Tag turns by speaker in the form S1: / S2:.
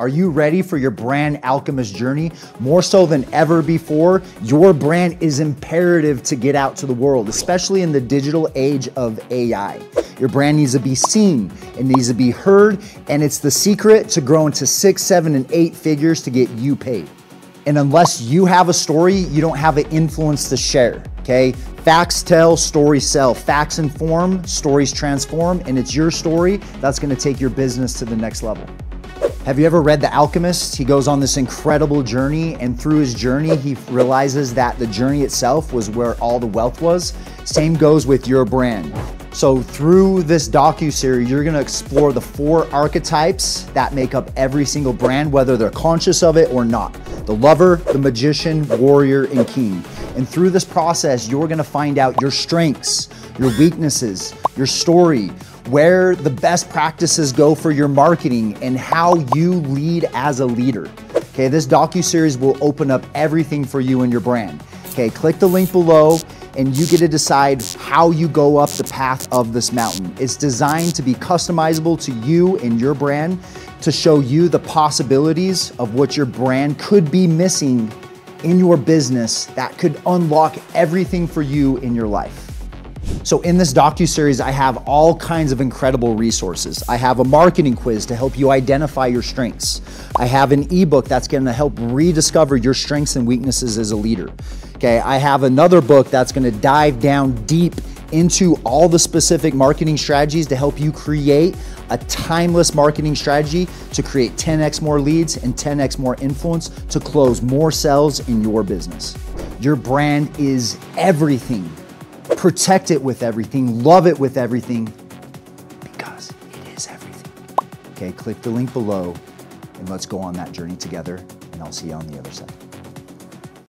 S1: Are you ready for your brand alchemist journey? More so than ever before, your brand is imperative to get out to the world, especially in the digital age of AI. Your brand needs to be seen, it needs to be heard, and it's the secret to grow into 6, 7, and 8 figures to get you paid. And unless you have a story, you don't have an influence to share, okay? Facts tell, stories sell. Facts inform, stories transform, and it's your story that's gonna take your business to the next level. Have you ever read The Alchemist? He goes on this incredible journey, and through his journey, he realizes that the journey itself was where all the wealth was. Same goes with your brand. So through this docu-series, you're gonna explore the 4 archetypes that make up every single brand, whether they're conscious of it or not. The lover, the magician, warrior, and king. And through this process, you're gonna find out your strengths, your weaknesses, your story, where the best practices go for your marketing, and how you lead as a leader. Okay, this docu-series will open up everything for you and your brand. Okay, click the link below and you get to decide how you go up the path of this mountain. It's designed to be customizable to you and your brand, to show you the possibilities of what your brand could be missing in your business that could unlock everything for you in your life. So in this docu-series, I have all kinds of incredible resources. I have a marketing quiz to help you identify your strengths. I have an ebook that's gonna help rediscover your strengths and weaknesses as a leader. Okay, I have another book that's gonna dive down deep into all the specific marketing strategies to help you create a timeless marketing strategy to create 10x more leads and 10x more influence to close more sales in your business. Your brand is everything. Protect it with everything, love it with everything, because it is everything. Okay, click the link below and let's go on that journey together, and I'll see you on the other side.